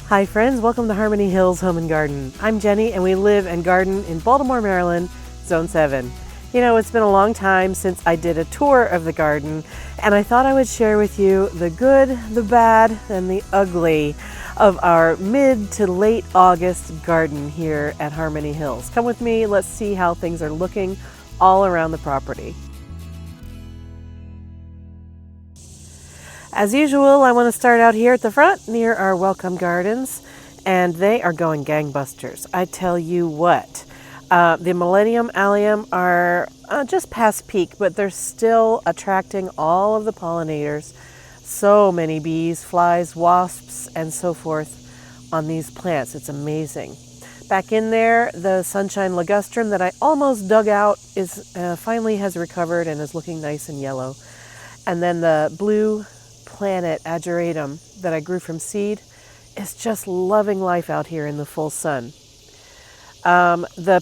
Hi friends, welcome to Harmony Hills Home and Garden. I'm Jenny and we live and garden in Baltimore, Maryland, Zone 7. You know, it's been a long time since I did a tour of the garden and I thought I would share with you the good, the bad, and the ugly of our mid to late August garden here at Harmony Hills. Come with me, let's see how things are looking all around the property. As usual, I want to start out here at the front near our welcome gardens, and they are going gangbusters. I tell you what, the Millennium Allium are just past peak, but they're still attracting all of the pollinators. So many bees, flies, wasps, and so forth on these plants. It's amazing. Back in there, the Sunshine Ligustrum that I almost dug out is finally has recovered and is looking nice and yellow. And then the blue Planet Ageratum that I grew from seed is just loving life out here in the full sun. The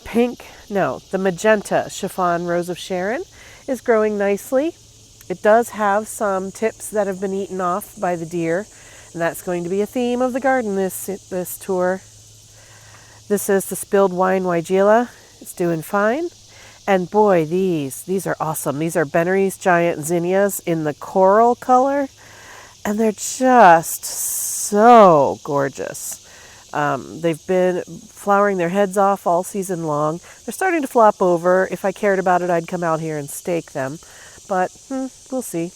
Magenta Chiffon Rose of Sharon is growing nicely. It does have some tips that have been eaten off by the deer, and that's going to be a theme of the garden this tour. This is the Spilled Wine Weigela. It's doing fine. And boy, these are awesome. These are Bennery's Giant Zinnias in the coral color. And they're just so gorgeous. They've been flowering their heads off all season long. They're starting to flop over. If I cared about it, I'd come out here and stake them. But we'll see.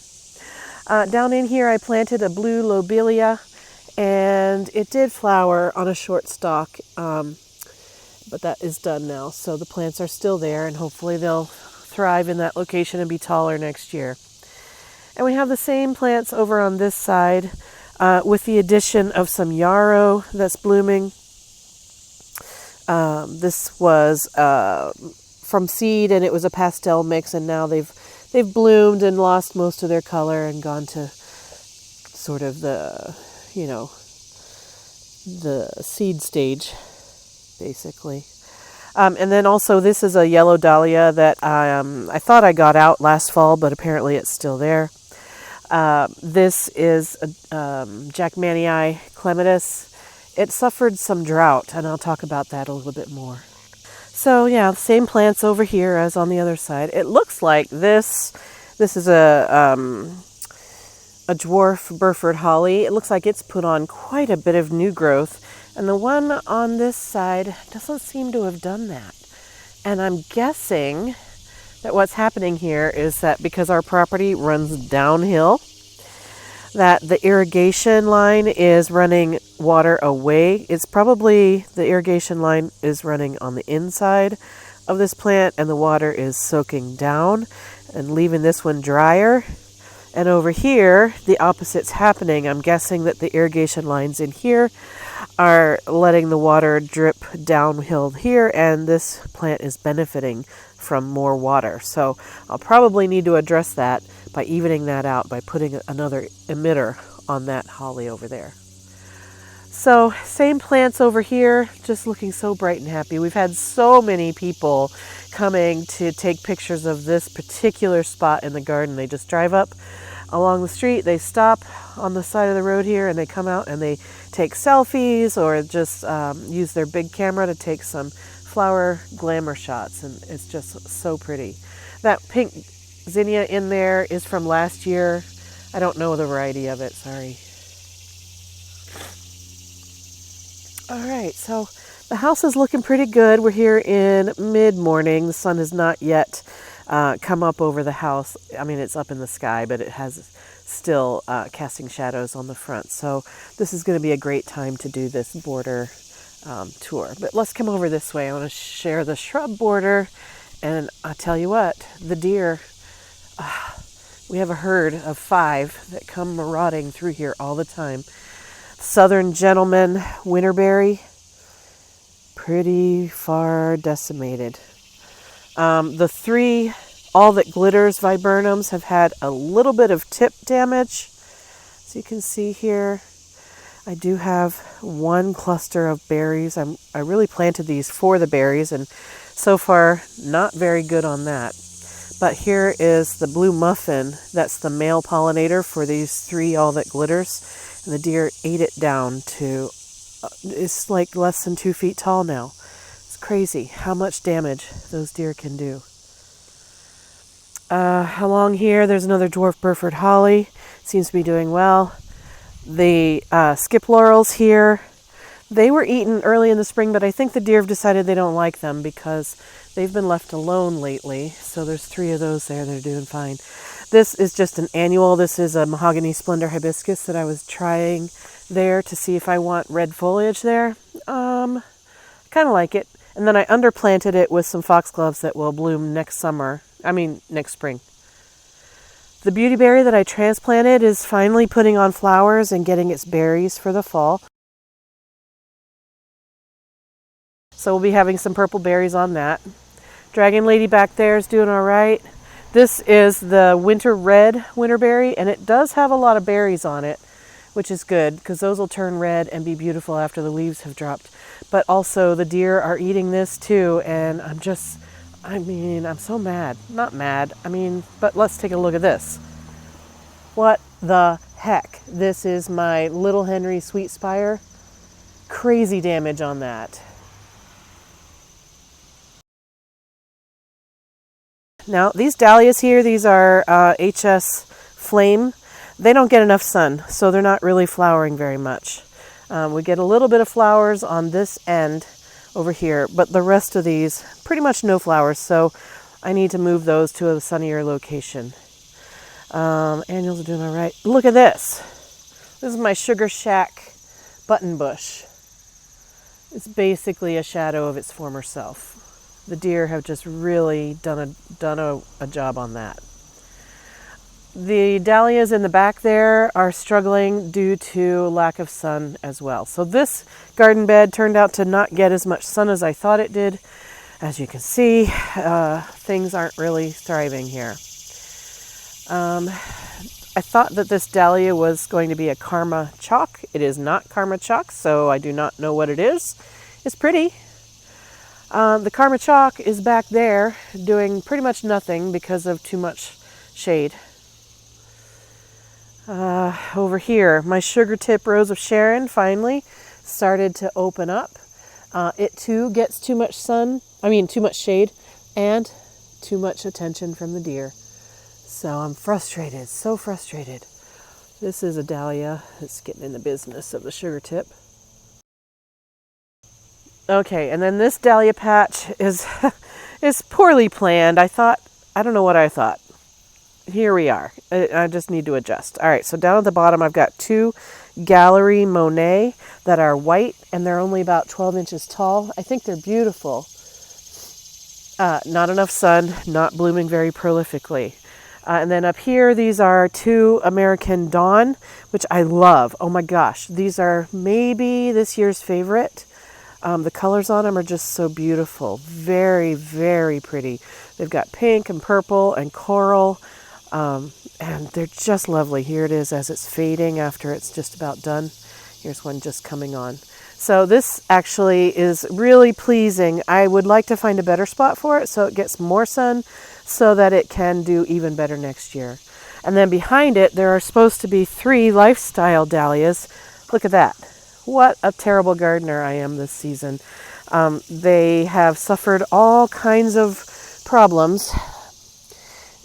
Down in here, I planted a blue lobelia, and it did flower on a short stalk. But that is done now. So the plants are still there, and hopefully they'll thrive in that location and be taller next year. And we have the same plants over on this side with the addition of some yarrow that's blooming. This was from seed and it was a pastel mix, and now they've bloomed and lost most of their color and gone to sort of the seed stage, basically. And then also this is a yellow dahlia that I thought I got out last fall, but apparently it's still there. This is Jackmanii clematis. It suffered some drought, and I'll talk about that a little bit more. So yeah, same plants over here as on the other side. It looks like this is a dwarf Burford holly. It looks like it's put on quite a bit of new growth, and the one on this side doesn't seem to have done that. And I'm guessing that what's happening here is that because our property runs downhill, that the irrigation line is running water away. It's probably the irrigation line is running on the inside of this plant, and the water is soaking down and leaving this one drier. And over here, the opposite's happening. I'm guessing that the irrigation lines in here are letting the water drip downhill here, and this plant is benefiting from more water. So I'll probably need to address that by evening that out by putting another emitter on that holly over there. So same plants over here, just looking so bright and happy. We've had so many people coming to take pictures of this particular spot in the garden. They just drive up along the street, they stop on the side of the road here, and they come out and they take selfies or just use their big camera to take some flower glamour shots, and it's just so pretty. That pink zinnia in there is from last year. I don't know the variety of it, sorry. All right, so the house is looking pretty good. We're here in mid-morning. The sun has not yet come up over the house. I mean, it's up in the sky, but it has still casting shadows on the front. So this is going to be a great time to do this border tour. But let's come over this way. I want to share the shrub border, and I'll tell you what, the deer, we have a herd of 5 that come marauding through here all the time. Southern Gentleman Winterberry, pretty far decimated. The 3 All That Glitters viburnums have had a little bit of tip damage. As you can see here, I do have one cluster of berries. I really planted these for the berries, and so far not very good on that. But here is the blue muffin. That's the male pollinator for these 3 All That Glitters. And the deer ate it down to is like less than 2 feet tall now. It's crazy how much damage those deer can do. Along here, there's another dwarf Burford holly. Seems to be doing well. The skip laurels here, they were eaten early in the spring, but I think the deer have decided they don't like them because they've been left alone lately. So there's 3 of those there that are doing fine. This is just an annual. This is a Mahogany Splendor Hibiscus that I was trying there to see if I want red foliage there. Kind of like it. And then I underplanted it with some foxgloves that will bloom next spring. The beautyberry that I transplanted is finally putting on flowers and getting its berries for the fall. So we'll be having some purple berries on that. Dragon lady back there is doing all right. This is the winter red winterberry, and it does have a lot of berries on it, which is good because those will turn red and be beautiful after the leaves have dropped. But also the deer are eating this too, and I'm so mad. Not mad, but let's take a look at this. What the heck? This is my Little Henry Sweet Spire. Crazy damage on that. Now, these dahlias here, these are HS Flame. They don't get enough sun, so they're not really flowering very much. We get a little bit of flowers on this end over here, but the rest of these, pretty much no flowers, so I need to move those to a sunnier location. Annuals are doing all right. Look at this. This is my Sugar Shack button bush. It's basically a shadow of its former self. The deer have just really done a job on that. The dahlias in the back there are struggling due to lack of sun as well. So this garden bed turned out to not get as much sun as I thought it did. As you can see, things aren't really thriving here. I thought that this dahlia was going to be a Karma Chalk. It is not Karma Chalk, so I do not know what it is. It's pretty. The Karma Chalk is back there doing pretty much nothing because of too much shade. Over here, my Sugar Tip Rose of Sharon finally started to open up. It too gets too much shade and too much attention from the deer. So I'm frustrated, so frustrated. This is a dahlia that's getting in the business of the sugar tip. Okay, and then this Dahlia Patch is poorly planned. I don't know what I thought. Here we are. I just need to adjust. All right, so down at the bottom, I've got 2 Gallery Monet that are white, and they're only about 12 inches tall. I think they're beautiful. Not enough sun, not blooming very prolifically. And then up here, these are 2 American Dawn, which I love. Oh my gosh, these are maybe this year's favorite. The colors on them are just so beautiful. Very, very pretty. They've got pink and purple and coral, and they're just lovely. Here it is as it's fading after it's just about done. Here's one just coming on. So this actually is really pleasing. I would like to find a better spot for it so it gets more sun so that it can do even better next year. And then behind it, there are supposed to be 3 lifestyle dahlias. Look at that. What a terrible gardener I am this season. They have suffered all kinds of problems,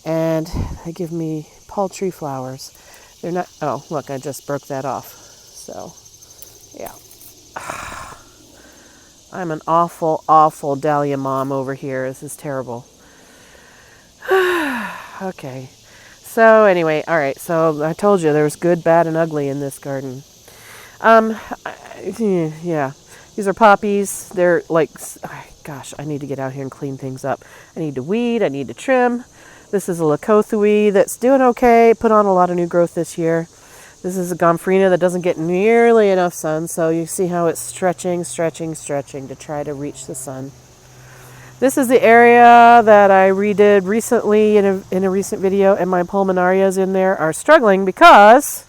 and they give me paltry flowers. They're not, oh, look, I just broke that off. So, yeah. I'm an awful, awful dahlia mom over here. This is terrible. Okay. So anyway, all right. So I told you there was good, bad, and ugly in this garden. Yeah. These are poppies. They're like, gosh, I need to get out here and clean things up. I need to weed. I need to trim. This is a Leucothue that's doing okay. Put on a lot of new growth this year. This is a Gomphrena that doesn't get nearly enough sun, so you see how it's stretching to try to reach the sun. This is the area that I redid recently in a recent video, and my pulmonarias in there are struggling because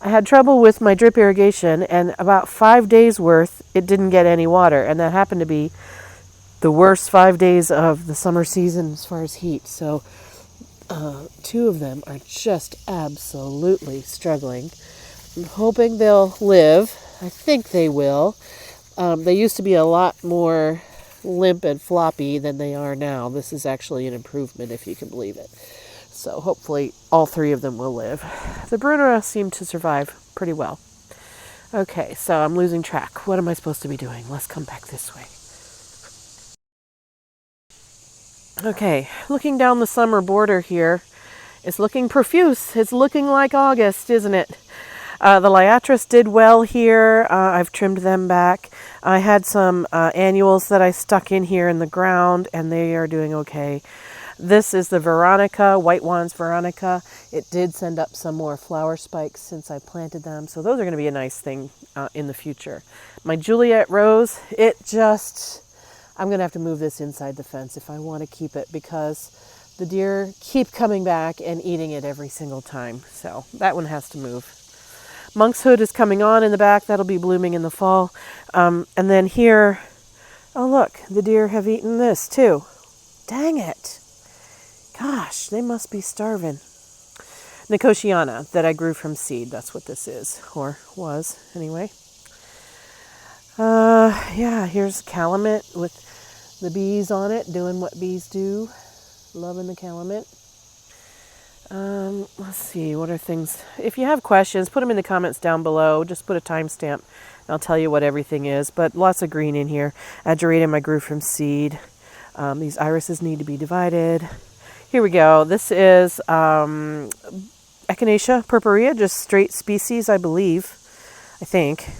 I had trouble with my drip irrigation, and about 5 days worth, it didn't get any water, and that happened to be the worst 5 days of the summer season as far as heat. So 2 of them are just absolutely struggling. I'm hoping they'll live. I think they will. They used to be a lot more limp and floppy than they are now. This is actually an improvement, if you can believe it. So hopefully all 3 of them will live. The Brunera seem to survive pretty well. Okay, so I'm losing track. What am I supposed to be doing? Let's come back this way. Okay, looking down the summer border here, it's looking profuse. It's looking like August, isn't it? The Liatris did well here. I've trimmed them back. I had some annuals that I stuck in here in the ground, and they are doing okay. This is the Veronica, White Wands Veronica. It did send up some more flower spikes since I planted them, so those are going to be a nice thing in the future. My Juliet Rose, I'm going to have to move this inside the fence if I want to keep it, because the deer keep coming back and eating it every single time, so that one has to move. Monk's Hood is coming on in the back. That'll be blooming in the fall. And then here, oh look, the deer have eaten this too. Dang it. Gosh, they must be starving. Nicotiana that I grew from seed. That's what this is, or was anyway. Yeah, here's Calumet with the bees on it, doing what bees do. Loving the Calumet. Let's see, what are things? If you have questions, put them in the comments down below. Just put a timestamp, and I'll tell you what everything is. But lots of green in here. Ageratum I grew from seed. These irises need to be divided. Here we go. This is Echinacea purpurea, just straight species, I think.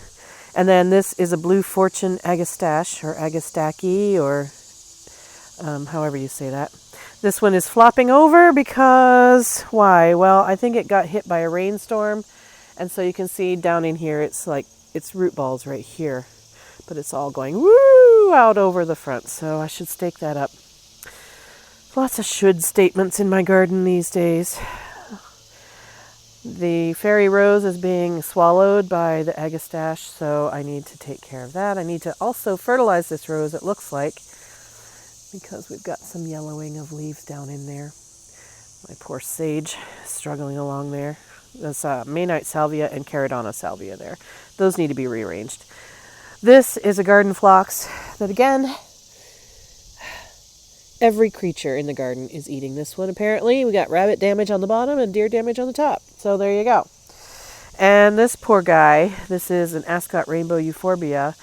And then this is a Blue Fortune agastache, or agastaki, or however you say that. This one is flopping over because, why? Well, I think it got hit by a rainstorm. And so you can see down in here, it's root balls right here. But it's all going woo out over the front. So I should stake that up. Lots of should statements in my garden these days. The fairy rose is being swallowed by the agastache, so I need to take care of that. I need to also fertilize this rose, it looks like, because we've got some yellowing of leaves down in there. My poor sage struggling along there. There's Maynite Salvia and Caradonna Salvia there. Those need to be rearranged. This is a garden phlox that, again, every creature in the garden is eating this one, apparently. We got rabbit damage on the bottom and deer damage on the top. So there you go. And this poor guy, this is an Ascot Rainbow Euphorbia.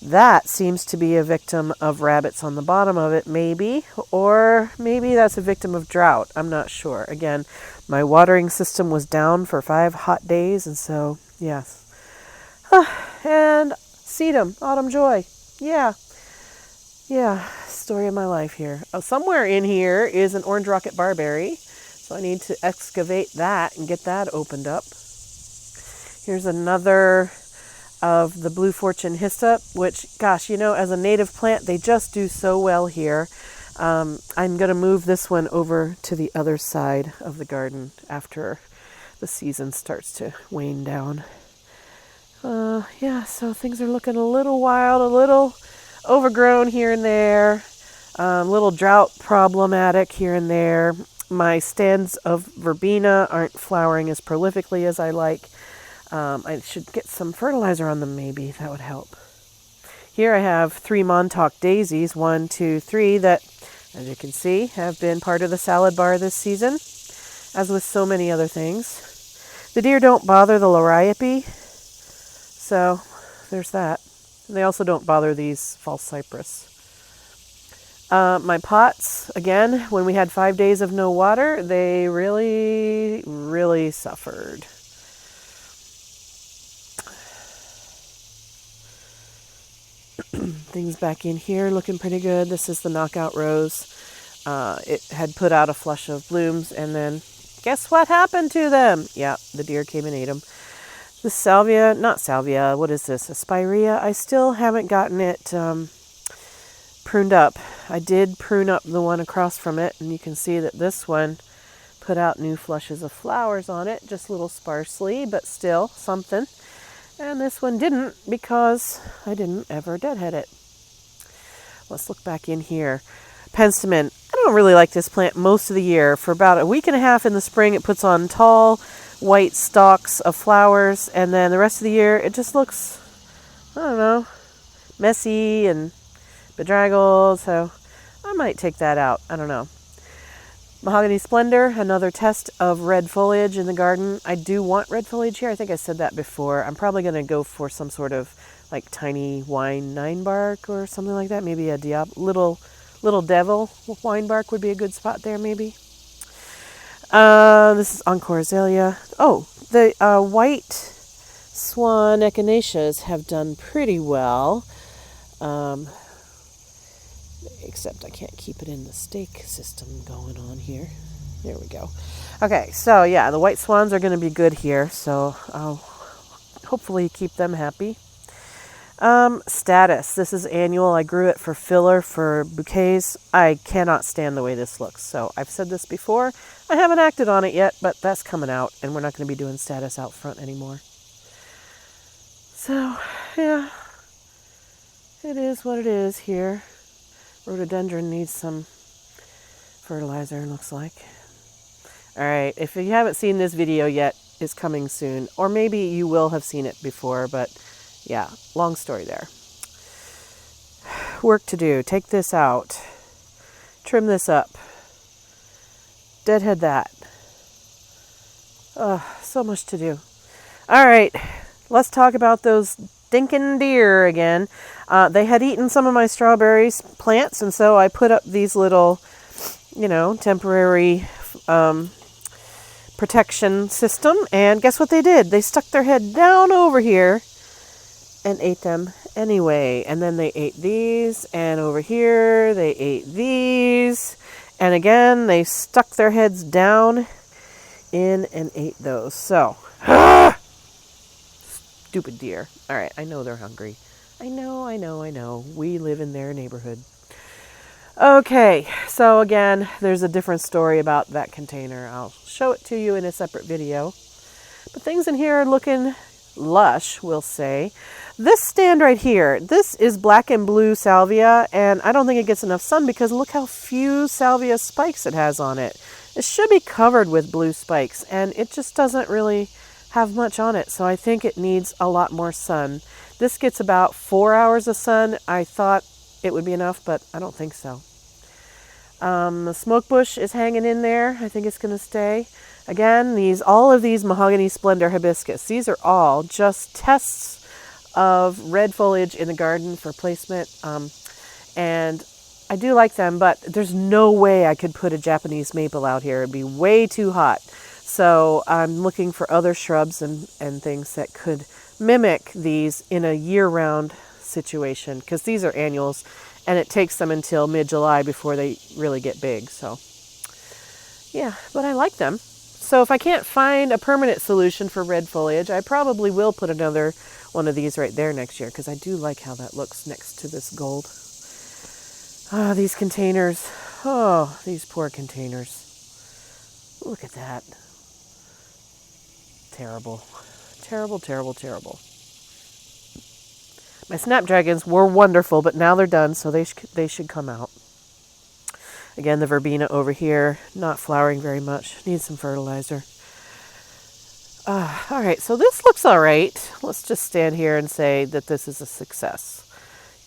That seems to be a victim of rabbits on the bottom of it, maybe. Or maybe that's a victim of drought. I'm not sure. Again, my watering system was down for 5 hot days, and so, yes. And sedum, autumn joy. Yeah. Story of my life here. Somewhere in here is an orange rocket barberry, so I need to excavate that and get that opened up. Here's another of the Blue Fortune Hyssop, which, gosh, as a native plant, they just do so well here. I'm going to move this one over to the other side of the garden after the season starts to wane down. So things are looking a little wild, a little overgrown here and there, little drought problematic here and there. My stands of verbena aren't flowering as prolifically as I like. I should get some fertilizer on them, maybe. That would help. Here I have 3 Montauk Daisies, 1, 2, 3, that, as you can see, have been part of the salad bar this season, as with so many other things. The deer don't bother the Loropetalum, so there's that. And they also don't bother these false cypress. My pots, again, when we had 5 days of no water, they really, really suffered. Things back in here looking pretty good. This is the knockout rose. It had put out a flush of blooms, and then guess what happened to them? Yeah, the deer came and ate them. The salvia, not salvia, what is this? A spirea. I still haven't gotten it pruned up. I did prune up the one across from it, and you can see that this one put out new flushes of flowers on it, just a little sparsely, but still something. And this one didn't, because I didn't ever deadhead it. Let's look back in here. Penstemon. I don't really like this plant most of the year. For about a week and a half in the spring, it puts on tall white stalks of flowers, and then the rest of the year it just looks, I don't know, messy and bedraggled, so I might take that out. I don't know. Mahogany Splendor, another test of red foliage in the garden. I do want red foliage here. I think I said that before. I'm probably going to go for some sort of like tiny wine nine bark or something like that. Maybe a little devil wine bark would be a good spot there, maybe. This is Encore Azalea. Oh, the white swan Echinaceas have done pretty well. Except I can't keep it in the stake system going on here. There we go. Okay, so yeah, the white swans are going to be good here, so I'll hopefully keep them happy. Status. This is annual. I grew it for filler for bouquets. I cannot stand the way this looks, so I've said this before. I haven't acted on it yet, but that's coming out, and we're not going to be doing status out front anymore. So, yeah, it is what it is here. Rhododendron needs some fertilizer, looks like. Alright, if you haven't seen this video yet, it's coming soon. Or maybe you will have seen it before, but yeah, long story there. Work to do. Take this out. Trim this up. Deadhead that. Oh, so much to do. Alright, let's talk about those stinking deer again. They had eaten some of my strawberries plants, and so I put up these little, temporary protection system, and guess what they did? They stuck their head down over here and ate them anyway. And then they ate these, and over here they ate these, and again they stuck their heads down in and ate those. So, stupid deer. All right, I know they're hungry. I know. We live in their neighborhood. Okay, so again, there's a different story about that container. I'll show it to you in a separate video. But things in here are looking lush, we'll say. This stand right here, this is black and blue salvia, and I don't think it gets enough sun because look how few salvia spikes it has on it. It should be covered with blue spikes, and it just doesn't really have much on it, so I think it needs a lot more sun. This gets about 4 hours of sun. I thought it would be enough, but I don't think so. The smoke bush is hanging in there. I think it's going to stay. Again, all of these Mahogany Splendor hibiscus, these are all just tests of red foliage in the garden for placement. And I do like them, but there's no way I could put a Japanese maple out here. It'd be way too hot. So I'm looking for other shrubs and things that could mimic these in a year-round situation, because these are annuals and it takes them until mid-July before they really get big. So yeah, but I like them. So if I can't find a permanent solution for red foliage, I probably will put another one of these right there next year, because I do like how that looks next to this gold. Ah, these containers. Oh, these poor containers. Look at that. Terrible. Terrible. My snapdragons were wonderful, but now they're done, so they should come out. Again, the verbena over here, not flowering very much. Needs some fertilizer. All right, so this looks all right. Let's just stand here and say that this is a success,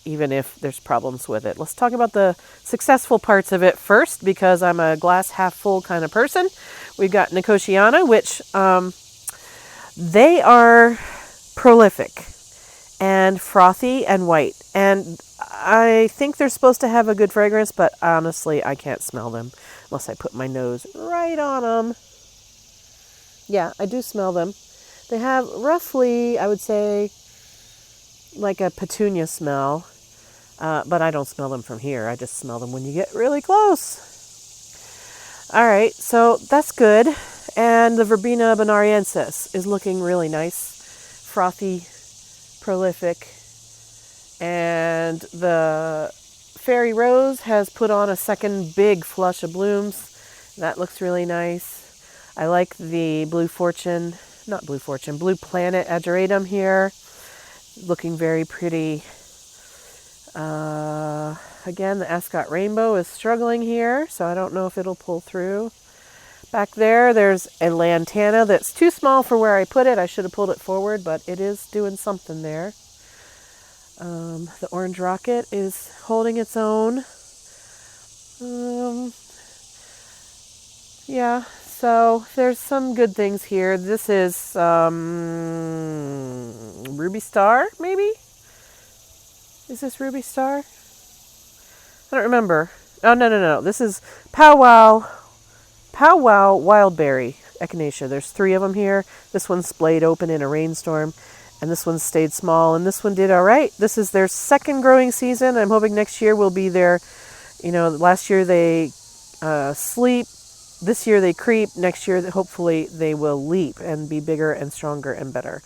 even if there's problems with it. Let's talk about the successful parts of it first, because I'm a glass half full kind of person. We've got Nicotiana, which they are prolific and frothy and white. And I think they're supposed to have a good fragrance, but honestly, I can't smell them unless I put my nose right on them. Yeah, I do smell them. They have roughly, I would say, like a petunia smell, but I don't smell them from here. I just smell them when you get really close. All right, so that's good. And the Verbena bonariensis is looking really nice, frothy, prolific. And the Fairy Rose has put on a second big flush of blooms. That looks really nice. I like the Blue Planet Ageratum here. Looking very pretty. Again, the Ascot Rainbow is struggling here, so I don't know if it'll pull through. Back there, there's a lantana that's too small for where I put it. I should have pulled it forward, but it is doing something there. The orange rocket is holding its own. Yeah, so there's some good things here. This is Ruby Star, maybe? Is this Ruby Star? I don't remember. Oh, no. This is Powwow Wildberry Echinacea. There's 3 of them here. This one splayed open in a rainstorm, and this one stayed small, and this one did all right. This is their second growing season. I'm hoping next year will be their, last year they sleep. This year they creep. Next year, hopefully, they will leap and be bigger and stronger and better.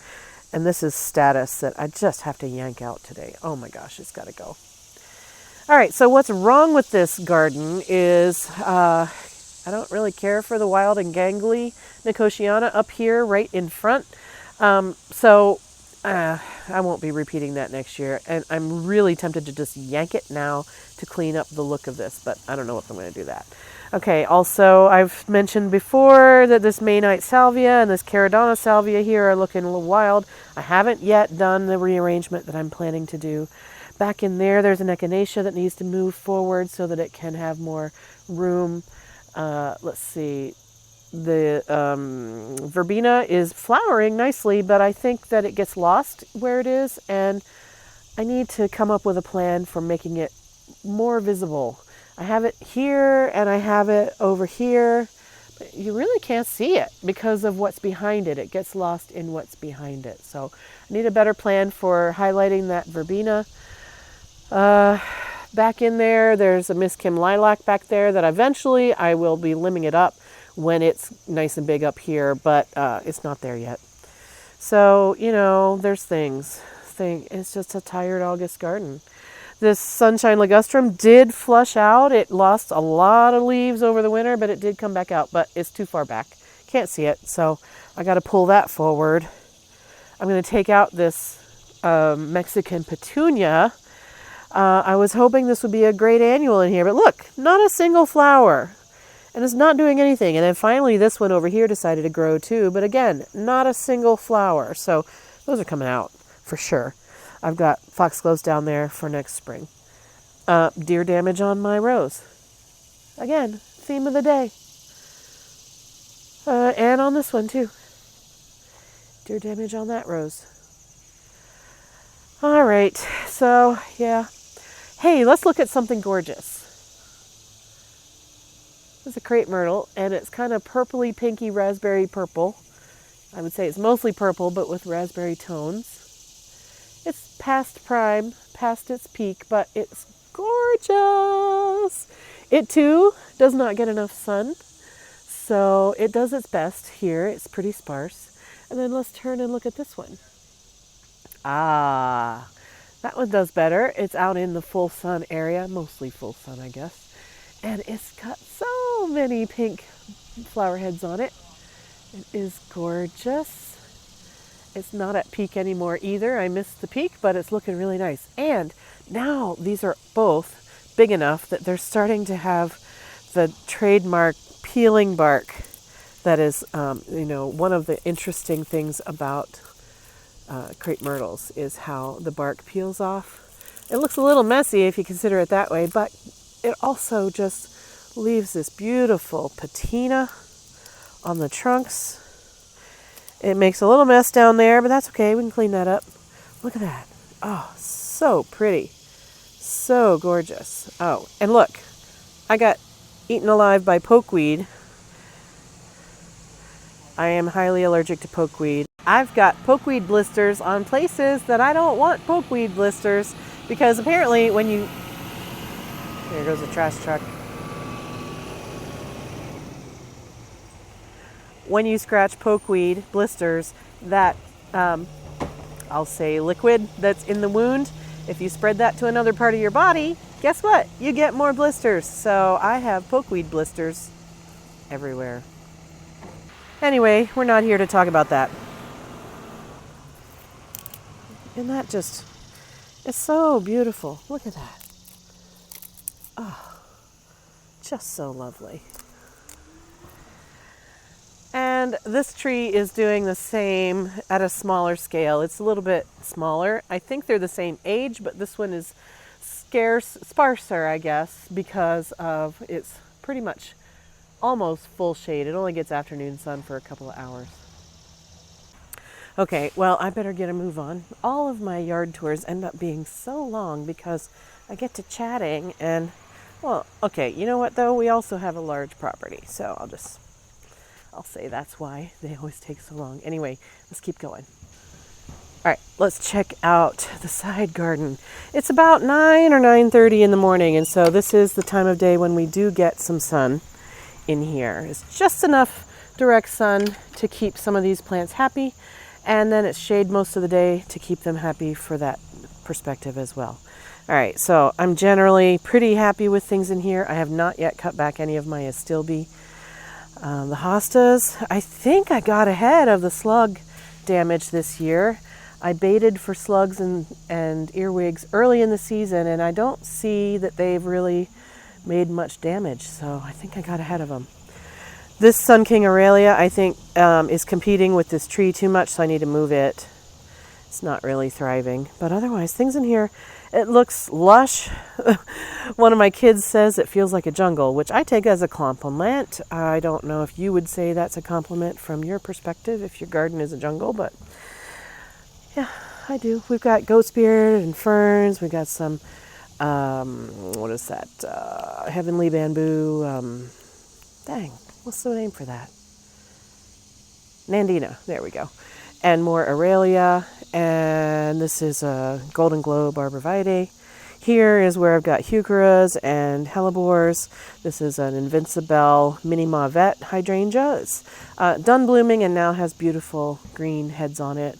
And this is Status that I just have to yank out today. Oh my gosh, it's got to go. All right, so what's wrong with this garden is I don't really care for the wild and gangly Nicotiana up here right in front. So I won't be repeating that next year. And I'm really tempted to just yank it now to clean up the look of this, but I don't know if I'm going to do that. Okay, also I've mentioned before that this Maynite Salvia and this Caradonna Salvia here are looking a little wild. I haven't yet done the rearrangement that I'm planning to do. Back in there's an Echinacea that needs to move forward so that it can have more room. Let's see. The verbena is flowering nicely, but I think that it gets lost where it is, and I need to come up with a plan for making it more visible. I have it here and I have it over here, but you really can't see it because of what's behind it. It gets lost in what's behind it. So I need a better plan for highlighting that verbena. Back in there's a Miss Kim lilac back there that eventually I will be limbing it up when it's nice and big up here, but it's not there yet. So, there's things. It's just a tired August garden. This Sunshine Ligustrum did flush out. It lost a lot of leaves over the winter, but it did come back out, but it's too far back. Can't see it, so I got to pull that forward. I'm going to take out this Mexican Petunia. I was hoping this would be a great annual in here, but look, not a single flower. And it's not doing anything. And then finally this one over here decided to grow too, but again, not a single flower. So those are coming out for sure. I've got foxgloves down there for next spring. Deer damage on my rose. Again, theme of the day. And on this one too. Deer damage on that rose. All right, so yeah. Hey, let's look at something gorgeous. This is a crepe myrtle, and it's kind of purpley, pinky, raspberry purple. I would say it's mostly purple, but with raspberry tones. It's past prime, past its peak, but it's gorgeous. It too does not get enough sun, so it does its best here. It's pretty sparse. And then let's turn and look at this one. Ah, that one does better. It's out in the full sun area, mostly full sun, I guess. And it's got so many pink flower heads on it. It is gorgeous. It's not at peak anymore either. I missed the peak, but it's looking really nice. And now these are both big enough that they're starting to have the trademark peeling bark. That is, one of the interesting things about crepe myrtles is how the bark peels off. It looks a little messy if you consider it that way, but it also just leaves this beautiful patina on the trunks. It makes a little mess down there, but that's okay. We can clean that up. Look at that. Oh, so pretty. So gorgeous. Oh, and look, I got eaten alive by pokeweed. I am highly allergic to pokeweed. I've got pokeweed blisters on places that I don't want pokeweed blisters because apparently when you... There goes a trash truck. When you scratch pokeweed blisters, that, I'll say liquid that's in the wound, if you spread that to another part of your body, guess what? You get more blisters. So I have pokeweed blisters everywhere. Anyway, we're not here to talk about that. And that just is so beautiful. Look at that. Oh, just so lovely. And this tree is doing the same at a smaller scale. It's a little bit smaller. I think they're the same age, but this one is sparser, I guess, because of it's pretty much almost full shade. It only gets afternoon sun for a couple of hours. Okay, well, I better get a move on. All of my yard tours end up being so long because I get to chatting and, well, okay, you know what though? We also have a large property, so I'll say that's why they always take so long. Anyway, let's keep going. All right, let's check out the side garden. It's about 9 or 9:30 in the morning, and so this is the time of day when we do get some sun in here. It's just enough direct sun to keep some of these plants happy, and then it's shade most of the day to keep them happy for that perspective as well. All right, so I'm generally pretty happy with things in here. I have not yet cut back any of my astilbe. The hostas, I think I got ahead of the slug damage this year. I baited for slugs and earwigs early in the season, and I don't see that they've really made much damage, so I think I got ahead of them. This Sun King Aurelia, I think, is competing with this tree too much, so I need to move it. It's not really thriving, but otherwise, things in here, it looks lush. One of my kids says it feels like a jungle, which I take as a compliment. I don't know if you would say that's a compliment from your perspective, if your garden is a jungle, but yeah, I do. We've got goat's beard and ferns. We've got some, what is that? Heavenly bamboo. Dang, what's the name for that? Nandina. There we go. And more Aurelia. And this is a golden globe Arborvitae. Here is where I've got heucheras and hellebores. This is an invincible mini mauvette hydrangea. It's done blooming and now has beautiful green heads on it.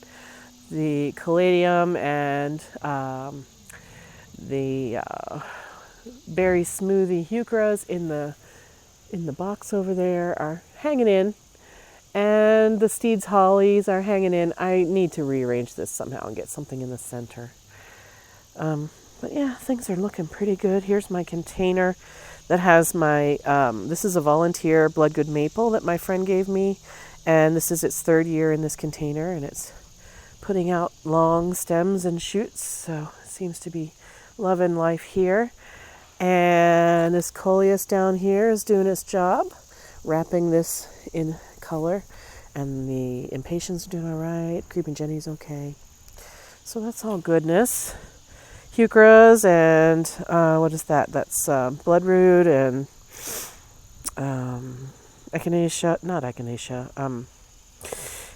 The caladium and the berry smoothie heucheras in the box over there are hanging in, and the Steed's hollies are hanging in. I need to rearrange this somehow and get something in the center. But yeah, things are looking pretty good. Here's my container that has my, this is a volunteer Bloodgood maple that my friend gave me, and this is its 3rd year in this container, and it's putting out long stems and shoots, so it seems to be loving life here. And this coleus down here is doing its job, wrapping this in color, and the impatiens are doing all right. Creeping Jenny's okay. So that's all goodness. Heucheras and what is that? That's bloodroot and echinacea, not echinacea.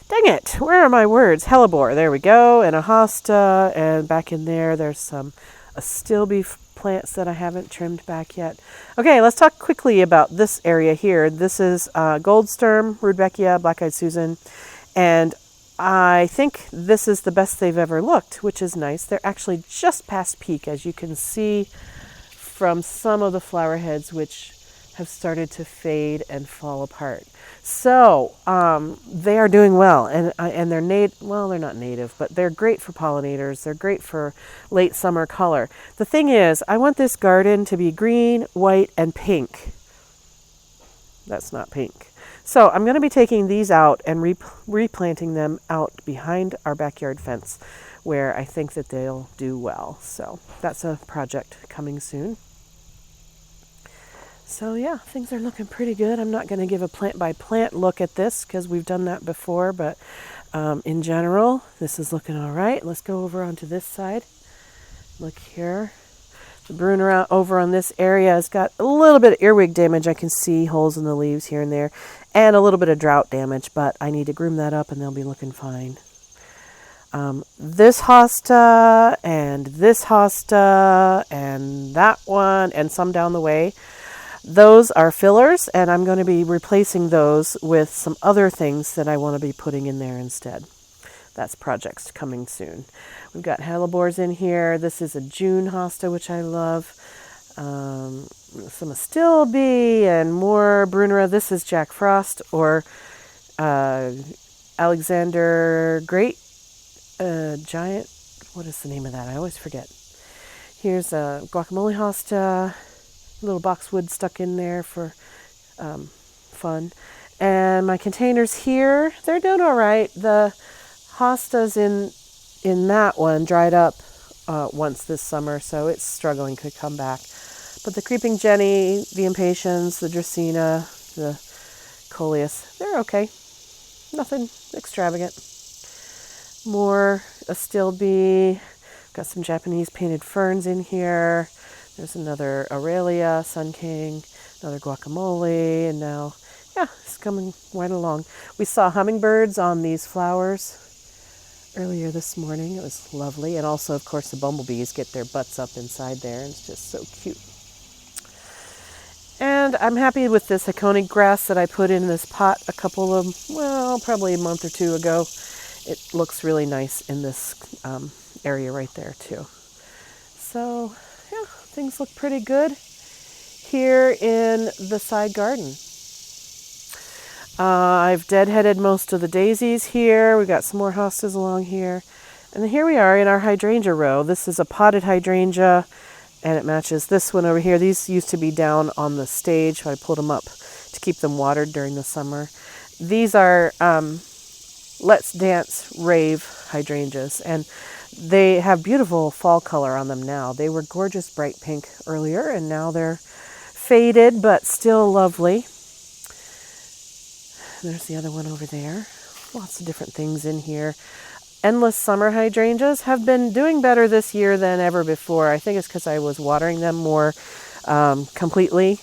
Dang it, where are my words? Hellebore, there we go, and a hosta, and back in there, there's some astilbe plants that I haven't trimmed back yet. Okay, let's talk quickly about this area here. This is Goldsterm, Rudbeckia, Black-Eyed Susan, and I think this is the best they've ever looked, which is nice. They're actually just past peak, as you can see from some of the flower heads, which have started to fade and fall apart. So they are doing well, and they're well, they're not native, but they're great for pollinators. They're great for late summer color. The thing is, I want this garden to be green, white, and pink. That's not pink. So I'm going to be taking these out and replanting them out behind our backyard fence, where I think that they'll do well. So that's a project coming soon. So yeah, things are looking pretty good. I'm not going to give a plant-by-plant look at this because we've done that before, but in general, this is looking all right. Let's go over onto this side. Look here. The Brunera over on this area has got a little bit of earwig damage. I can see holes in the leaves here and there, and a little bit of drought damage, but I need to groom that up and they'll be looking fine. This hosta, and this hosta, and that one, and some down the way. Those are fillers, and I'm going to be replacing those with some other things that I want to be putting in there instead. That's projects coming soon. We've got hellebores in here. This is a June hosta, which I love. Some astilbe and more Brunera. This is Jack Frost or Alexander Great Giant. What is the name of that? I always forget. Here's a guacamole hosta. Little boxwood stuck in there for fun. And my containers here, they're doing all right. The hostas in that one dried up once this summer, so it's struggling to come back. But the creeping jenny, the impatiens, the dracaena, the coleus, they're okay. Nothing extravagant. More astilbe. Got some Japanese painted ferns in here. There's another Aurelia, Sun King, another guacamole, and now, yeah, it's coming right along. We saw hummingbirds on these flowers earlier this morning. It was lovely. And also, of course, the bumblebees get their butts up inside there, and it's just so cute. And I'm happy with this Hickory grass that I put in this pot probably a month or two ago. It looks really nice in this area right there too. So yeah, things look pretty good here in the side garden. I've deadheaded most of the daisies here. We got some more hostas along here. And here we are in our hydrangea row. This is a potted hydrangea, and it matches this one over here. These used to be down on the stage, so I pulled them up to keep them watered during the summer. These are Let's Dance Rave hydrangeas, and they have beautiful fall color on them now. They were gorgeous bright pink earlier, and now they're faded but still lovely. There's the other one over there. Lots of different things in here. Endless summer hydrangeas have been doing better this year than ever before. I think it's because I was watering them more completely.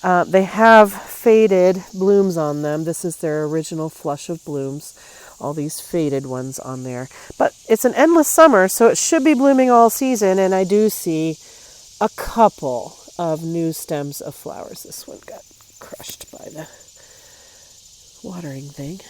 They have faded blooms on them. This is their original flush of blooms. All these faded ones on there. But it's an endless summer, so it should be blooming all season, and I do see a couple of new stems of flowers. This one got crushed by the watering thing.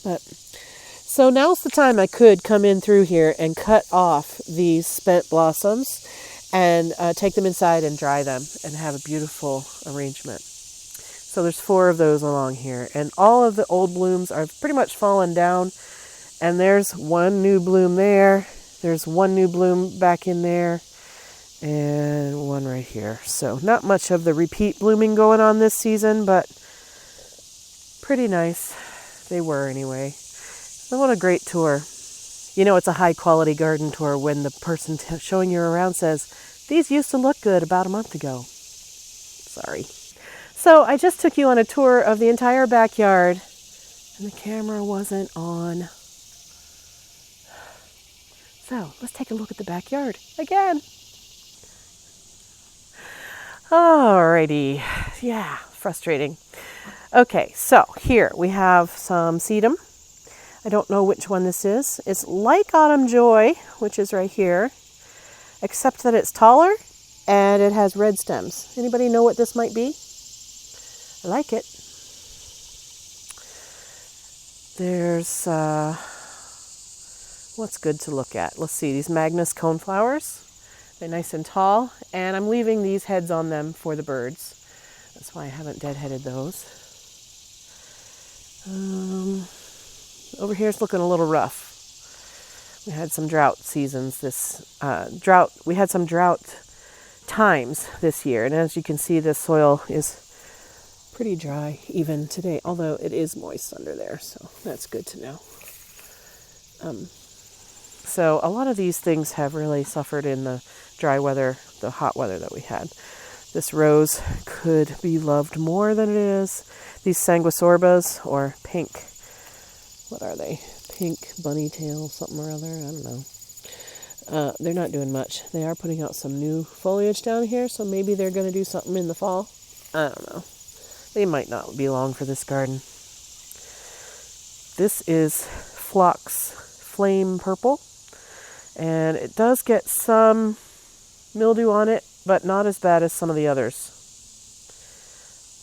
But so now's the time I could come in through here and cut off these spent blossoms and take them inside and dry them and have a beautiful arrangement. So there's 4 of those along here, and all of the old blooms are pretty much fallen down, and there's one new bloom there, there's one new bloom back in there, and one right here. So not much of the repeat blooming going on this season, but pretty nice. They were anyway. And what a great tour. You know, it's a high quality garden tour when the person showing you around says, "These used to look good about a month ago." Sorry. So I just took you on a tour of the entire backyard, and the camera wasn't on. So let's take a look at the backyard again. Alrighty. Yeah, frustrating. Okay, so here we have some sedum. I don't know which one this is. It's like Autumn Joy, which is right here, except that it's taller and it has red stems. Anybody know what this might be? I like it. There's, what's good to look at? Let's see, these Magnus coneflowers. They're nice and tall, and I'm leaving these heads on them for the birds. That's why I haven't deadheaded those. Over here it's looking a little rough. We had some drought seasons we had some drought times this year, and as you can see, the soil is pretty dry even today, although it is moist under there, so that's good to know. So a lot of these things have really suffered in the dry weather, the hot weather that we had. This rose could be loved more than it is. These sanguisorbas, or pink, what are they? Pink bunny tail, something or other, I don't know. They're not doing much. They are putting out some new foliage down here, so maybe they're going to do something in the fall. I don't know. They might not be long for this garden. This is Phlox Flame Purple, and it does get some mildew on it, but not as bad as some of the others.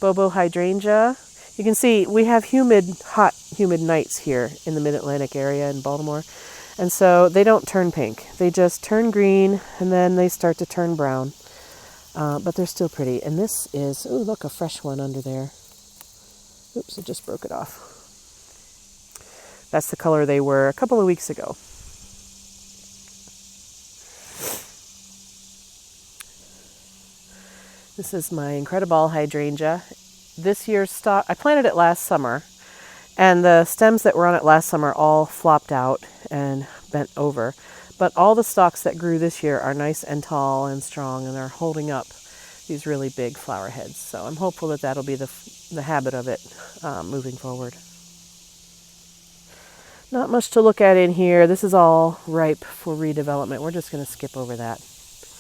Bobo Hydrangea. You can see we have hot, humid nights here in the Mid-Atlantic area in Baltimore, and so they don't turn pink. They just turn green, and then they start to turn brown. But they're still pretty. And this is, oh, look, a fresh one under there. Oops, I just broke it off. That's the color they were a couple of weeks ago. This is my Incredible hydrangea. This year's stock, I planted it last summer, And the stems that were on it last summer all flopped out and bent over. But all the stalks that grew this year are nice and tall and strong, and they're holding up these really big flower heads. So I'm hopeful that that'll be the habit of it moving forward. Not much to look at in here. This is all ripe for redevelopment. We're just going to skip over that.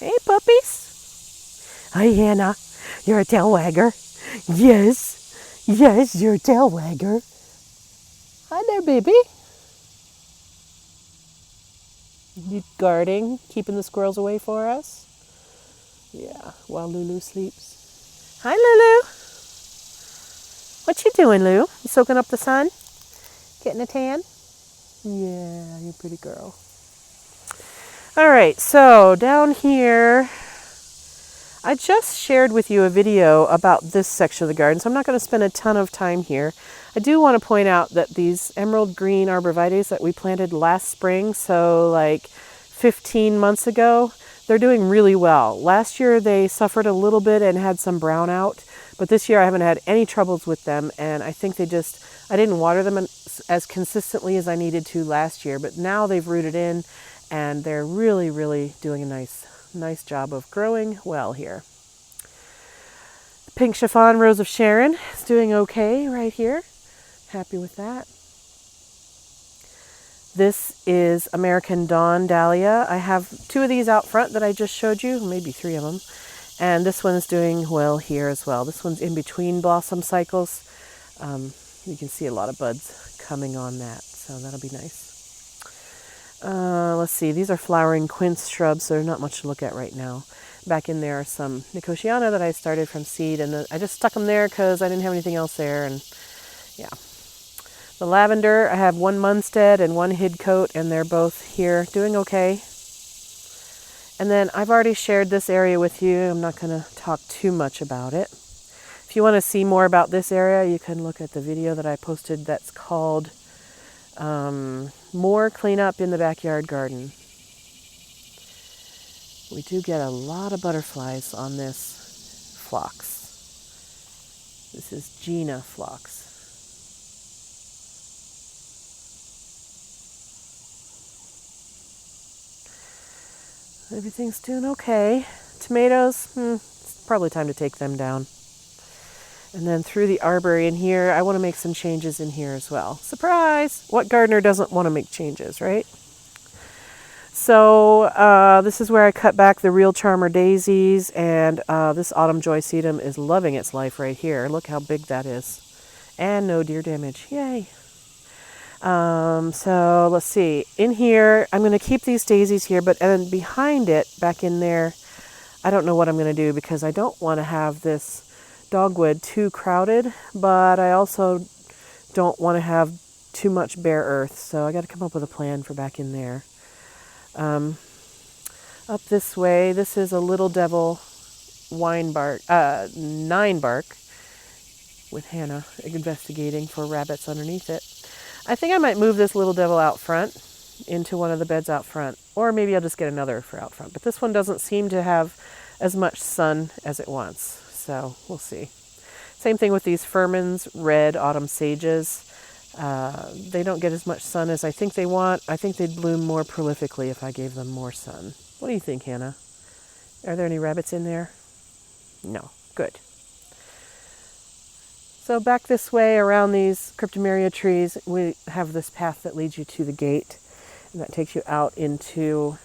Hey, puppies. Hi, Hannah. You're a tail wagger. Yes. Yes, you're a tail wagger. Hi there, baby. You guarding, keeping the squirrels away for us? Yeah, while Lulu sleeps. Hi, Lulu. What you doing, Lou? You soaking up the sun? Getting a tan? Yeah, you're a pretty girl. All right, so down here, I just shared with you a video about this section of the garden, so I'm not going to spend a ton of time here. I do want to point out that these emerald green arborvitaes that we planted last spring, so like 15 months ago, they're doing really well. Last year they suffered a little bit and had some brown out, but this year I haven't had any troubles with them, and I think I didn't water them as consistently as I needed to last year, but now they've rooted in and they're really, really doing a nice job of growing well here. Pink Chiffon Rose of Sharon is doing okay right here. Happy with that. This is American Dawn Dahlia. I have 2 of these out front that I just showed you, maybe 3 of them. And this one's doing well here as well. This one's in between blossom cycles. You can see a lot of buds coming on that, so that'll be nice. Let's see, these are flowering quince shrubs, so there's not much to look at right now. Back in there are some Nicotiana that I started from seed, and I just stuck them there because I didn't have anything else there, and yeah. The lavender, I have 1 Munstead and 1 Hidcote, and they're both here doing okay. And then I've already shared this area with you. I'm not going to talk too much about it. If you want to see more about this area, you can look at the video that I posted that's called More Cleanup in the Backyard Garden. We do get a lot of butterflies on this phlox. This is Gina phlox. Everything's doing okay. Tomatoes, it's probably time to take them down. And then through the arbory in here, I want to make some changes in here as well. Surprise! What gardener doesn't want to make changes, right? So this is where I cut back the real charmer daisies, and this autumn joy sedum is loving its life right here. Look how big that is. And no deer damage. Yay! So let's see. In here, I'm going to keep these daisies here, but then behind it, back in there, I don't know what I'm going to do because I don't want to have this dogwood too crowded, but I also don't want to have too much bare earth, so I got to come up with a plan for back in there. Up this way, this is a Little Devil nine bark with Hannah investigating for rabbits underneath it. I think I might move this Little Devil out front into one of the beds out front, or maybe I'll just get another for out front, but this one doesn't seem to have as much sun as it wants, so we'll see. Same thing with these Furman's red autumn sages. They don't get as much sun as I think they want. I think they'd bloom more prolifically if I gave them more sun. What do you think, Hannah? Are there any rabbits in there? No. Good. So back this way around these cryptomeria trees, we have this path that leads you to the gate, and that takes you out into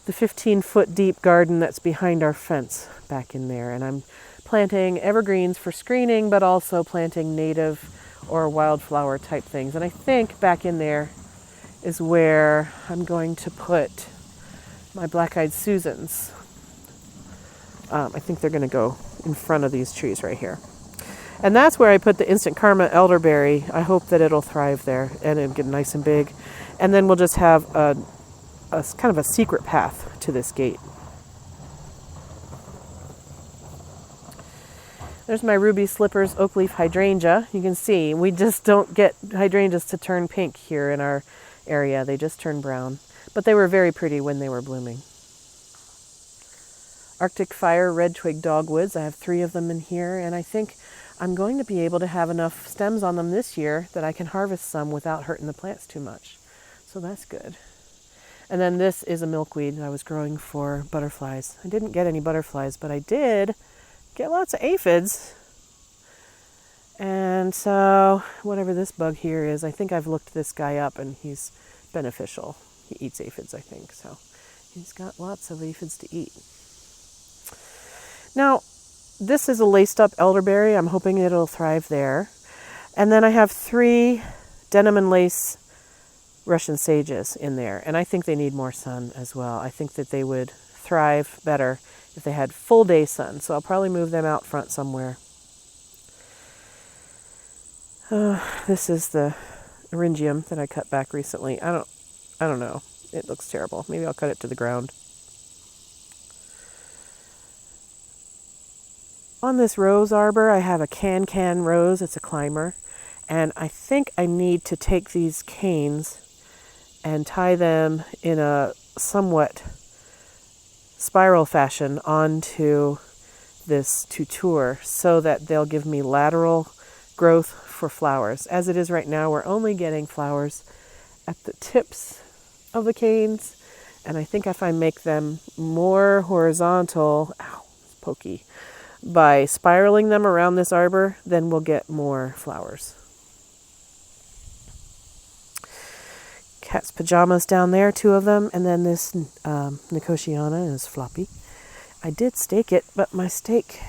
the 15-foot deep garden that's behind our fence back in there. And I'm planting evergreens for screening, but also planting native or wildflower type things. And I think back in there is where I'm going to put my black-eyed Susans. I think they're going to go in front of these trees right here. And that's where I put the Instant Karma elderberry. I hope that it'll thrive there and it'll get nice and big. And then we'll just have a kind of a secret path to this gate. There's my Ruby Slippers oak leaf hydrangea. You can see we just don't get hydrangeas to turn pink here in our area. They just turn brown. But they were very pretty when they were blooming. Arctic Fire red twig dogwoods. I have 3 of them in here, and I think I'm going to be able to have enough stems on them this year that I can harvest some without hurting the plants too much. So that's good. And then this is a milkweed that I was growing for butterflies. I didn't get any butterflies, but I did get lots of aphids. And so whatever this bug here is, I think I've looked this guy up and he's beneficial. He eats aphids, I think. So he's got lots of aphids to eat. Now, this is a laced up elderberry. I'm hoping it'll thrive there. And then I have 3 denim and lace Russian sages in there, and I think they need more sun as well. I think that they would thrive better if they had full day sun, so I'll probably move them out front somewhere. This is the eryngium that I cut back recently. I don't know. It looks terrible. Maybe I'll cut it to the ground. On this rose arbor, I have a can rose. It's a climber, and I think I need to take these canes and tie them in a somewhat spiral fashion onto this tutor so that they'll give me lateral growth for flowers. As it is right now, we're only getting flowers at the tips of the canes, and I think if I make them more horizontal, it's pokey, by spiraling them around this arbor, then we'll get more flowers. Cat's pajamas down there, 2 of them, and then this Nicotiana is floppy. I did stake it, but my stake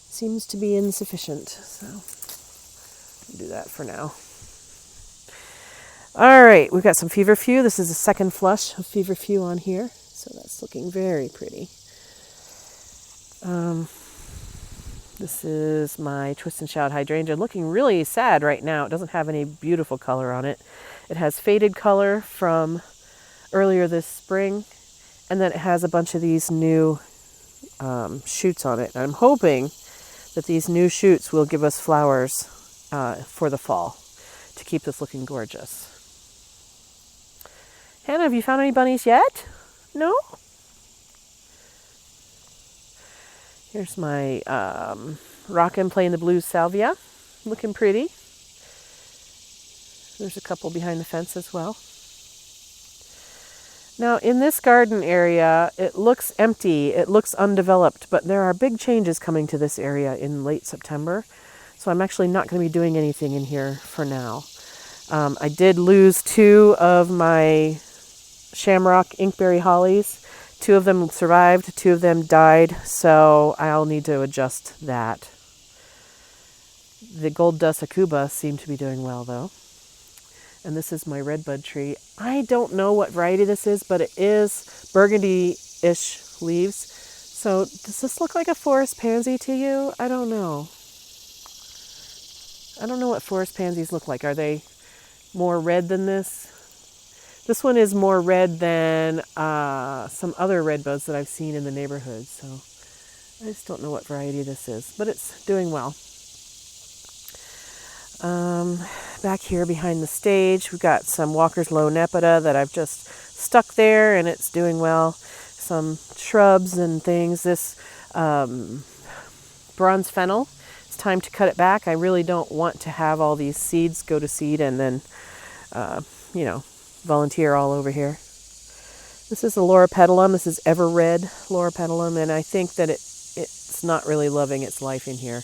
seems to be insufficient, so I'll do that for now. All right, we've got some feverfew. This is the second flush of feverfew on here, so that's looking very pretty. This is my twist and shout hydrangea, looking really sad right now. It doesn't have any beautiful color on it. It has faded color from earlier this spring, and then it has a bunch of these new shoots on it. And I'm hoping that these new shoots will give us flowers for the fall to keep this looking gorgeous. Hannah, have you found any bunnies yet? No? Here's my Rockin' Playing the Blues Salvia, looking pretty. There's a couple behind the fence as well. Now, in this garden area, it looks empty, it looks undeveloped, but there are big changes coming to this area in late September, so I'm actually not going to be doing anything in here for now. I did lose 2 of my shamrock inkberry hollies. 2 of them survived, 2 of them died, so I'll need to adjust that. The gold dust akuba seem to be doing well, though. And this is my redbud tree. I don't know what variety this is, but it is burgundy-ish leaves. So does this look like a forest pansy to you? I don't know. I don't know what forest pansies look like. Are they more red than this? This one is more red than some other redbuds that I've seen in the neighborhood. So I just don't know what variety this is, but it's doing well. Back here behind the stage, we've got some Walker's Low Nepeta that I've just stuck there, and it's doing well. Some shrubs and things. This bronze fennel, it's time to cut it back. I really don't want to have all these seeds go to seed and then, volunteer all over here. This is the Loropetalum. This is Ever Red Loropetalum, and I think that it's not really loving its life in here.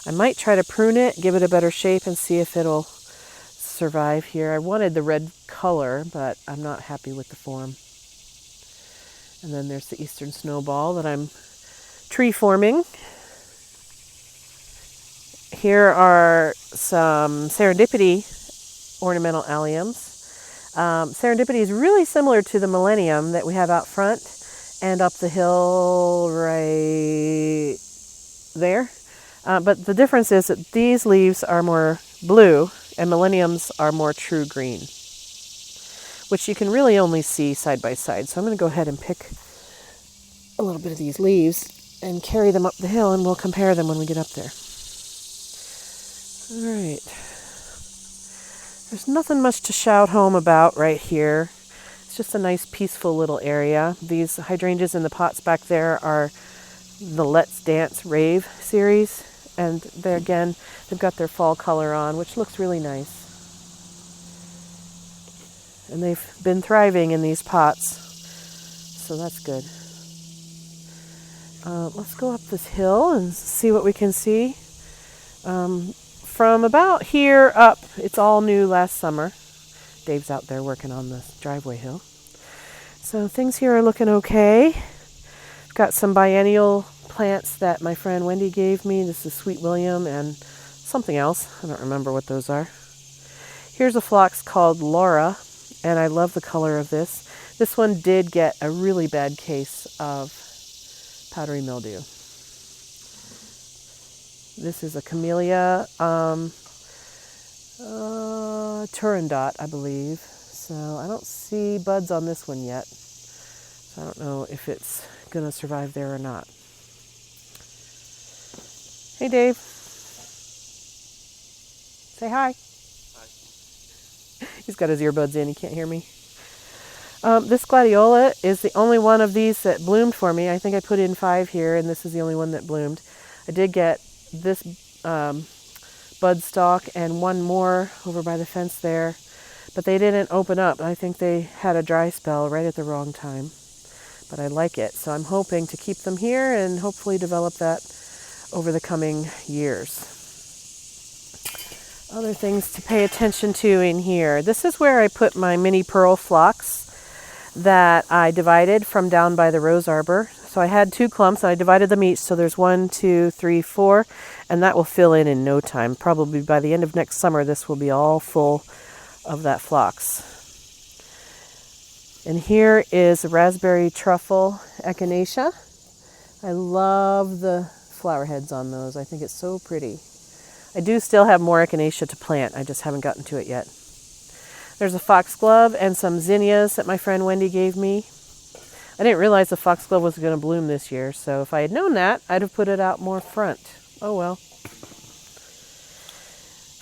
I might try to prune it, give it a better shape, and see if it'll survive here. I wanted the red color, but I'm not happy with the form. And then there's the Eastern Snowball that I'm tree forming. Here are some Serendipity ornamental alliums. Serendipity is really similar to the Millennium that we have out front and up the hill right there. But the difference is that these leaves are more blue and Millenniums are more true green, which you can really only see side by side. So I'm going to go ahead and pick a little bit of these leaves and carry them up the hill, and we'll compare them when we get up there. All right. There's nothing much to shout home about right here. It's just a nice peaceful little area. These hydrangeas in the pots back there are the Let's Dance Rave series. and they've got their fall color on, which looks really nice. And they've been thriving in these pots, so that's good. Let's go up this hill and see what we can see. From about here up, it's all new last summer. Dave's out there working on the driveway hill. So things here are looking okay. Got some biennial plants that my friend Wendy gave me. This is Sweet William and something else. I don't remember what those are. Here's a phlox called Laura, and I love the color of this. This one did get a really bad case of powdery mildew. This is a Camellia Turandot, I believe. So I don't see buds on this one yet. So I don't know if it's going to survive there or not. Hey, Dave. Say hi. Hi. He's got his earbuds in. He can't hear me. This gladiola is the only one of these that bloomed for me. I think I put in 5 here, and this is the only one that bloomed. I did get this bud stalk and one more over by the fence there, but they didn't open up. I think they had a dry spell right at the wrong time, but I like it. So I'm hoping to keep them here and hopefully develop that over the coming years. Other things to pay attention to in here. This is where I put my mini pearl phlox that I divided from down by the rose arbor. So I had 2 clumps and I divided them each. So there's 1, 2, 3, 4, and that will fill in no time. Probably by the end of next summer, this will be all full of that phlox. And here is a raspberry truffle echinacea. I love the flower heads on those. I think it's so pretty. I do still have more echinacea to plant. I just haven't gotten to it yet. There's a foxglove and some zinnias that my friend Wendy gave me. I didn't realize the foxglove was going to bloom this year, so if I had known that, I'd have put it out more front. Oh well.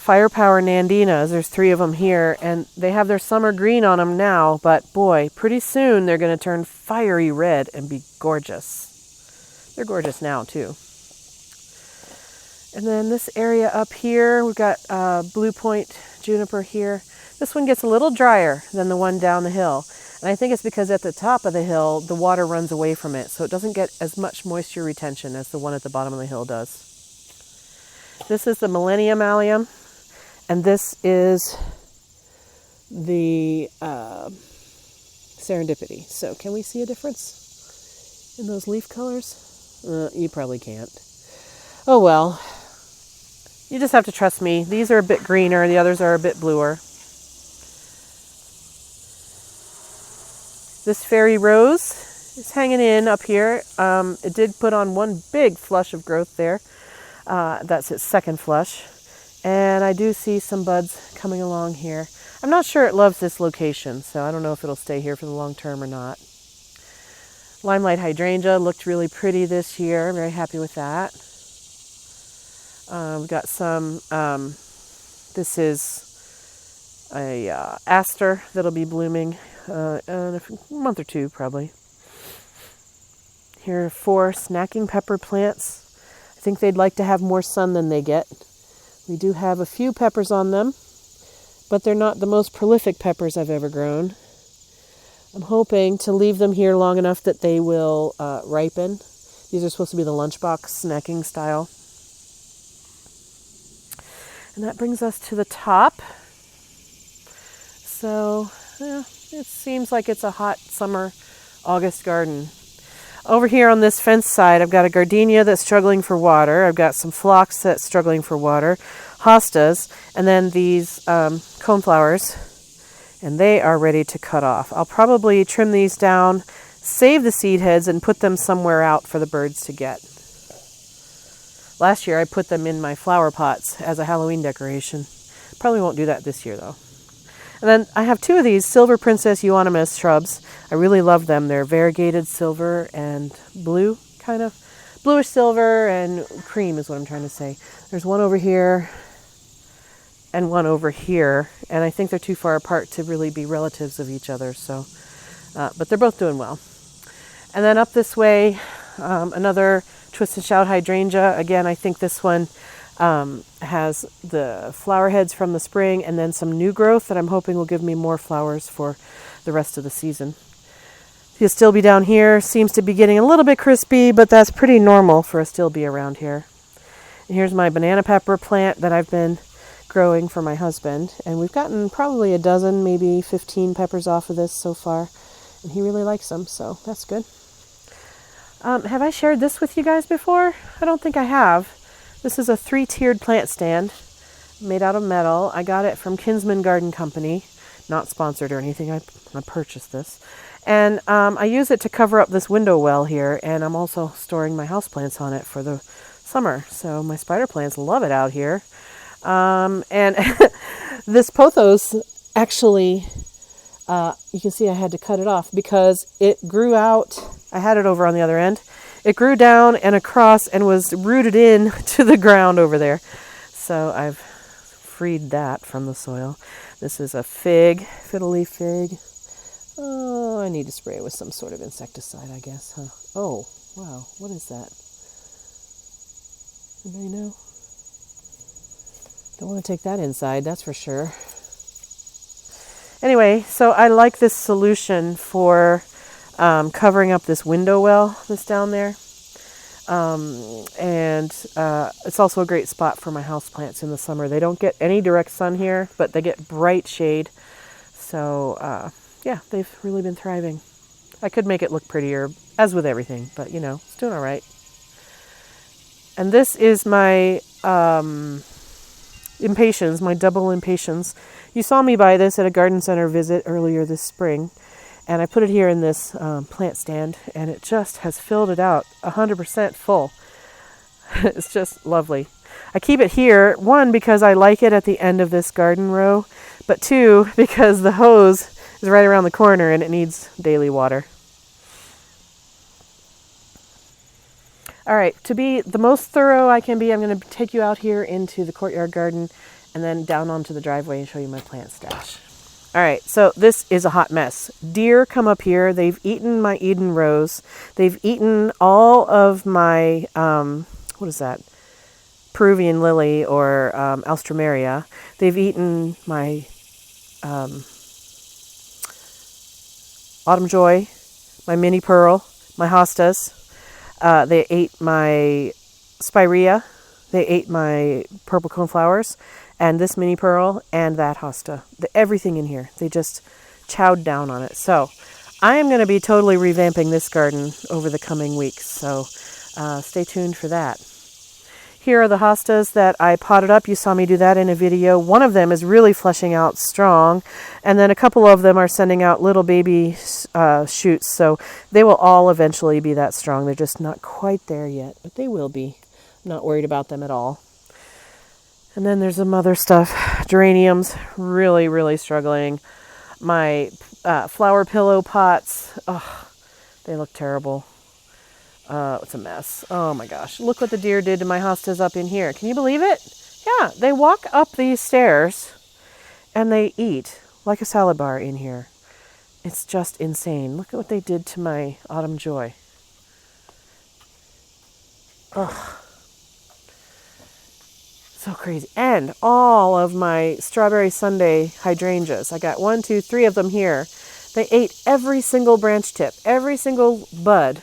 Firepower Nandinas, there's 3 of them here, and they have their summer green on them now, but boy, pretty soon they're going to turn fiery red and be gorgeous. They're gorgeous now, too. And then this area up here, we've got Blue Point juniper here. This one gets a little drier than the one down the hill. And I think it's because at the top of the hill, the water runs away from it, so it doesn't get as much moisture retention as the one at the bottom of the hill does. This is the Millennium Allium, and this is the Serendipity. So can we see a difference in those leaf colors? You probably can't. Oh well. You just have to trust me. These are a bit greener, the others are a bit bluer. This fairy rose is hanging in up here. It did put on one big flush of growth there. That's its second flush. And I do see some buds coming along here. I'm not sure it loves this location, so I don't know if it'll stay here for the long term or not. Limelight hydrangea looked really pretty this year. I'm very happy with that. We've got some, this is a aster that'll be blooming in a month or 2 probably. Here are 4 snacking pepper plants. I think they'd like to have more sun than they get. We do have a few peppers on them, but they're not the most prolific peppers I've ever grown. I'm hoping to leave them here long enough that they will ripen. These are supposed to be the lunchbox snacking style. And that brings us to the top. So, yeah, it seems like it's a hot summer August garden. Over here on this fence side, I've got a gardenia that's struggling for water. I've got some phlox that's struggling for water, hostas, and then these coneflowers, and they are ready to cut off. I'll probably trim these down, save the seed heads, and put them somewhere out for the birds to get. Last year, I put them in my flower pots as a Halloween decoration. Probably won't do that this year, though. And then I have 2 of these Silver Princess Euonymus shrubs. I really love them. They're variegated silver and blue, kind of. Bluish silver and cream is what I'm trying to say. There's one over here and one over here, and I think they're too far apart to really be relatives of each other. So, but they're both doing well. And then up this way, Another twist and shout hydrangea. Again, I think this one has the flower heads from the spring and then some new growth that I'm hoping will give me more flowers for the rest of the season. The astilbe down here seems to be getting a little bit crispy, but that's pretty normal for astilbe around here. And here's my banana pepper plant that I've been growing for my husband, and we've gotten probably a dozen, maybe 15 peppers off of this so far, and he really likes them, so that's good. Have I shared this with you guys before? I don't think I have. This is a 3-tiered plant stand made out of metal. I got it from Kinsman Garden Company, not sponsored or anything. I purchased this, and I use it to cover up this window well here, and I'm also storing my houseplants on it for the summer, so my spider plants love it out here. And this pothos, actually, you can see I had to cut it off because it grew out. I had it over on the other end. It grew down and across and was rooted in to the ground over there. So I've freed that from the soil. This is a fiddle leaf fig. Oh, I need to spray it with some sort of insecticide, I guess, huh? Oh, wow, what is that? Anybody know? Don't want to take that inside, that's for sure. Anyway, so I like this solution for covering up this window well that's down there. And it's also a great spot for my houseplants in the summer. They don't get any direct sun here, but they get bright shade. So, yeah, they've really been thriving. I could make it look prettier, as with everything, but, you know, it's doing all right. And this is my impatiens, my double impatiens. You saw me buy this at a garden center visit earlier this spring, and I put it here in this plant stand, and it just has filled it out 100% full. It's just lovely. I keep it here, one, because I like it at the end of this garden row, but two, because the hose is right around the corner and it needs daily water. All right, to be the most thorough I can be, I'm going to take you out here into the courtyard garden and then down onto the driveway and show you my plant stash. All right, so this is a hot mess. Deer come up here. They've eaten my Eden rose. They've eaten all of my, what is that? Peruvian lily or alstroemeria. They've eaten my autumn joy, my mini pearl, my hostas. They ate my spirea. They ate my purple coneflowers and this mini pearl and that hosta. Everything in here. They just chowed down on it. So I am going to be totally revamping this garden over the coming weeks. So stay tuned for that. Here are the hostas that I potted up. You saw me do that in a video. One of them is really fleshing out strong, and then a couple of them are sending out little baby shoots, so they will all eventually be that strong. They're just not quite there yet, but they will be. I'm not worried about them at all. And then there's some other stuff. Geraniums, really, really struggling. My flower pillow pots, they look terrible. It's a mess. Oh my gosh. Look what the deer did to my hostas up in here. Can you believe it? Yeah, they walk up these stairs and they eat like a salad bar in here. It's just insane. Look at what they did to my autumn joy. Ugh. So crazy. And all of my strawberry sundae hydrangeas. I got 1, 2, 3 of them here. They ate every single branch tip, every single bud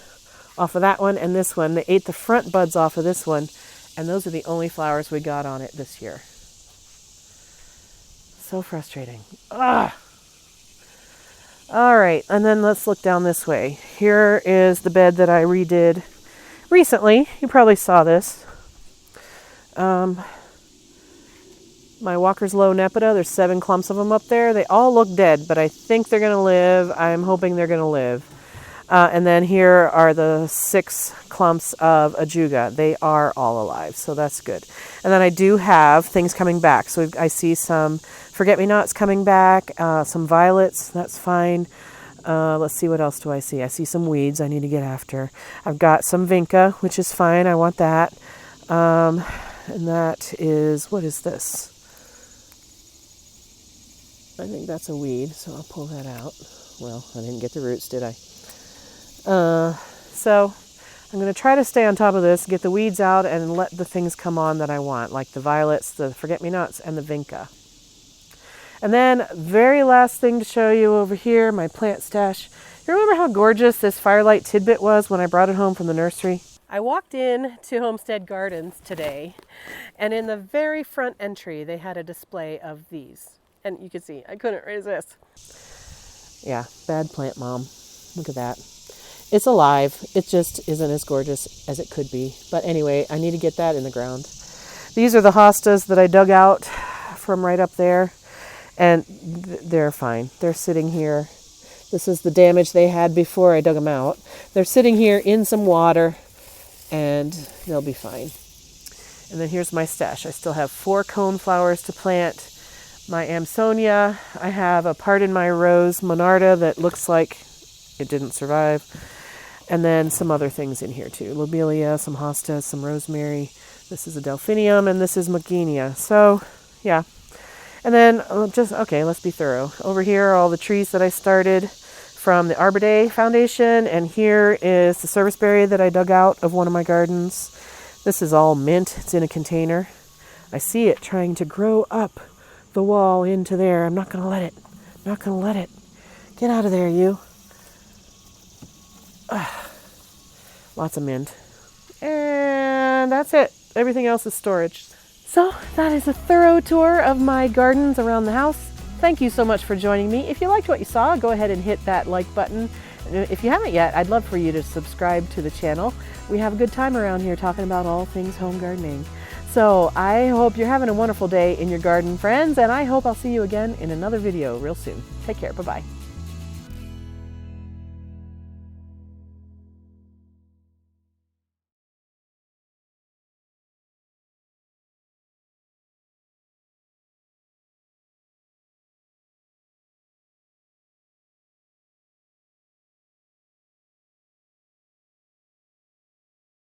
off of that one and this one. They ate the front buds off of this one, and those are the only flowers we got on it this year. So frustrating. Ugh. All right, and then let's look down this way. Here is the bed that I redid recently. You probably saw this. My Walker's Low Nepeta, there's 7 clumps of them up there. They all look dead, but I think they're going to live. I'm hoping they're going to live. And then here are the 6 clumps of ajuga. They are all alive, so that's good. And then I do have things coming back. So I see some forget-me-nots coming back, some violets, that's fine. Let's see, what else do I see? I see some weeds I need to get after. I've got some vinca, which is fine. I want that. And that is, what is this? I think that's a weed, so I'll pull that out. Well, I didn't get the roots, did I? So I'm going to try to stay on top of this, get the weeds out, and let the things come on that I want, like the violets, the forget-me-nots, and the vinca. And then, very last thing to show you over here, my plant stash. You remember how gorgeous this Firelight Tidbit was when I brought it home from the nursery? I walked in to Homestead Gardens today, and in the very front entry, they had a display of these. And you can see, I couldn't resist. Yeah, bad plant mom. Look at that. It's alive. It just isn't as gorgeous as it could be. But anyway, I need to get that in the ground. These are the hostas that I dug out from right up there. And they're fine. They're sitting here. This is the damage they had before I dug them out. They're sitting here in some water, and they'll be fine. And then here's my stash. I still have 4 cone flowers to plant. My Amsonia. I have a Pardon My Rose Monarda that looks like it didn't survive. And then some other things in here too. Lobelia, some hostas, some rosemary. This is a delphinium, and this is Magenia. So, yeah. And then okay, let's be thorough. Over here are all the trees that I started from the Arborvitae Foundation, and here is the serviceberry that I dug out of one of my gardens. This is all mint. It's in a container. I see it trying to grow up the wall into there. I'm not going to let it. I'm not going to let it. Get out of there, you. Lots of mint. And that's it. Everything else is storage. So that is a thorough tour of my gardens around the house. Thank you so much for joining me. If you liked what you saw, go ahead and hit that like button. And if you haven't yet, I'd love for you to subscribe to the channel. We have a good time around here talking about all things home gardening. So I hope you're having a wonderful day in your garden, friends, and I hope I'll see you again in another video real soon. Take care. Bye-bye.